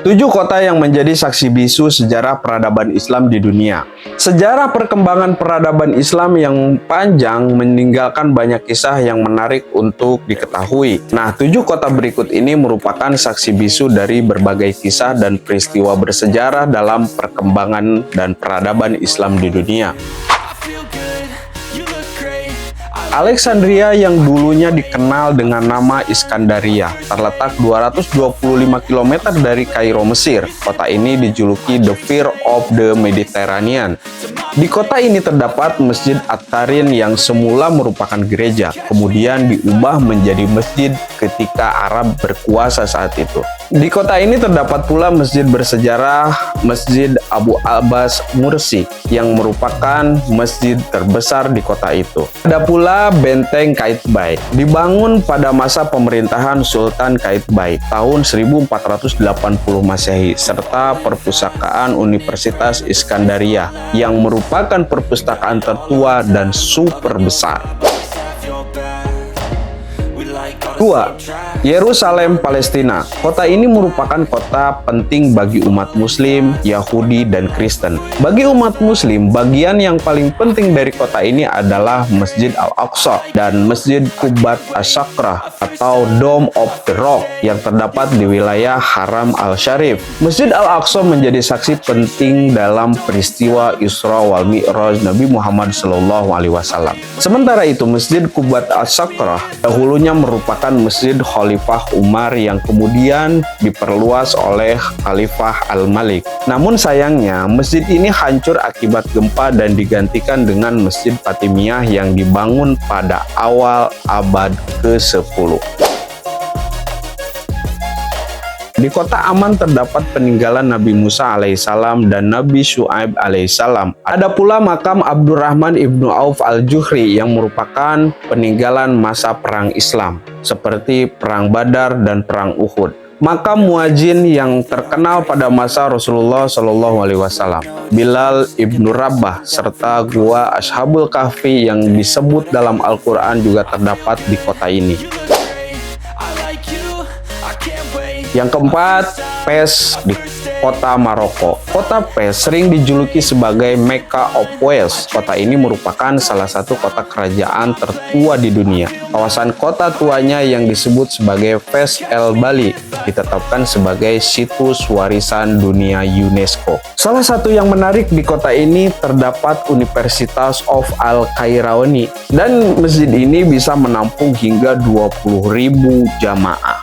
7 kota yang menjadi saksi bisu sejarah peradaban Islam di dunia. Sejarah perkembangan peradaban Islam yang panjang meninggalkan banyak kisah yang menarik untuk diketahui. Nah, 7 kota berikut ini merupakan saksi bisu dari berbagai kisah dan peristiwa bersejarah dalam perkembangan dan peradaban Islam di dunia. Alexandria yang dulunya dikenal dengan nama Iskandaria terletak 225 km dari Kairo, Mesir. Kota ini dijuluki The Fear of the Mediterranean. Di kota ini terdapat Masjid At-Tarin yang semula merupakan gereja, kemudian diubah menjadi masjid ketika Arab berkuasa saat itu. Di kota ini terdapat pula masjid bersejarah Masjid Abu Abbas Mursi yang merupakan masjid terbesar di kota itu. Ada pula Benteng Qaitbay, dibangun pada masa pemerintahan Sultan Qaitbay tahun 1480 Masehi, serta perpustakaan Universitas Iskandaria yang merupakan perpustakaan tertua dan super besar. 2. Yerusalem, Palestina. Kota ini merupakan kota penting bagi umat Muslim, Yahudi, dan Kristen. Bagi umat Muslim, bagian yang paling penting dari kota ini adalah Masjid Al-Aqsa dan Masjid Qubat Asy-Syakrah atau Dome of the Rock yang terdapat di wilayah Haram Al-Syarif. Masjid Al-Aqsa menjadi saksi penting dalam peristiwa Isra wal Mi'raj Nabi Muhammad SAW. Sementara itu, Masjid Qubat Asy-Syakrah dahulunya merupakan Masjid Khalifah Umar yang kemudian diperluas oleh Khalifah Al-Malik. Namun sayangnya, masjid ini hancur akibat gempa dan digantikan dengan Masjid Fatimiyah yang dibangun pada awal abad ke-10. Di kota Aman terdapat peninggalan Nabi Musa alaihissalam dan Nabi Syu'aib alaihissalam. Ada pula makam Abdurrahman ibnu Auf al-Juhri yang merupakan peninggalan masa perang Islam, seperti Perang Badar dan Perang Uhud. Makam muadzin yang terkenal pada masa Rasulullah SAW, Bilal ibnu Rabah, serta gua Ashabul Kahfi yang disebut dalam Al-Quran juga terdapat di kota ini. Yang keempat, Fez di kota Maroko. Kota Fez sering dijuluki sebagai Mecca of Wales. Kota ini merupakan salah satu kota kerajaan tertua di dunia. Kawasan kota tuanya yang disebut sebagai Fez El Bali ditetapkan sebagai situs warisan dunia UNESCO. Salah satu yang menarik di kota ini terdapat Universitas of Al-Qayrawani dan masjid ini bisa menampung hingga 20.000 jamaah.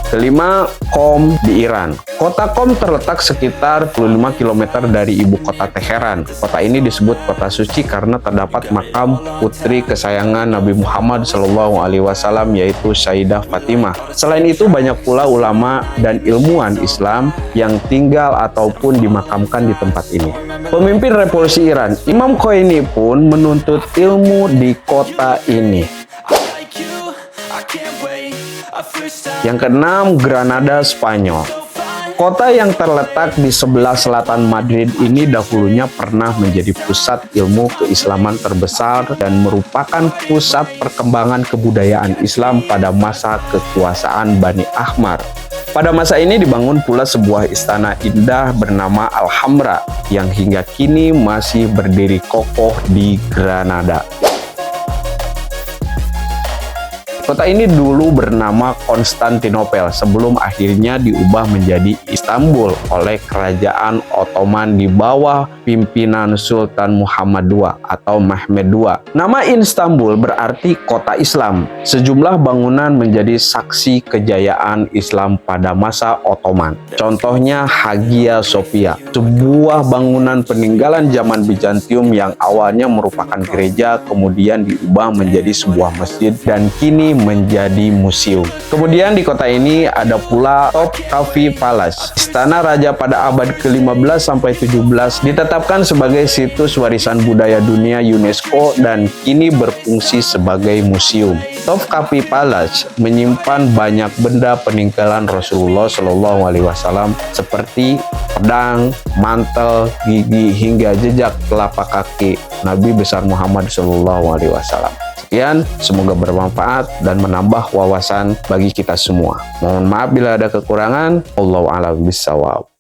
Kelima, Qom di Iran. Kota Qom terletak sekitar 25 km dari ibu kota Teheran. Kota ini disebut kota suci karena terdapat makam putri kesayangan Nabi Muhammad SAW yaitu Sayyidah Fatimah. Selain itu banyak pula ulama dan ilmuwan Islam yang tinggal ataupun dimakamkan di tempat ini. Pemimpin revolusi Iran, Imam Khomeini pun menuntut ilmu di kota ini. Yang keenam, Granada, Spanyol. Kota yang terletak di sebelah selatan Madrid ini dahulunya pernah menjadi pusat ilmu keislaman terbesar dan merupakan pusat perkembangan kebudayaan Islam pada masa kekuasaan Bani Ahmar. Pada masa ini dibangun pula sebuah istana indah bernama Alhambra yang hingga kini masih berdiri kokoh di Granada. Kota ini dulu bernama Konstantinopel sebelum akhirnya diubah menjadi Istanbul oleh Kerajaan Ottoman di bawah pimpinan Sultan Muhammad II atau Mehmed II. Nama Istanbul berarti kota Islam. Sejumlah bangunan menjadi saksi kejayaan Islam pada masa Ottoman. Contohnya Hagia Sophia, sebuah bangunan peninggalan zaman Bizantium yang awalnya merupakan gereja kemudian diubah menjadi sebuah masjid dan kini menjadi museum. Kemudian di kota ini ada pula Topkapi Palace. Istana raja pada abad ke-15 sampai 17 ditetapkan sebagai situs warisan budaya dunia UNESCO dan kini berfungsi sebagai museum. Topkapi Palace menyimpan banyak benda peninggalan Rasulullah SAW seperti pedang, mantel, gigi hingga jejak telapak kaki Nabi besar Muhammad SAW. Sekian, semoga bermanfaat dan menambah wawasan bagi kita semua. Mohon maaf bila ada kekurangan. Wallahu a'lam bishawab.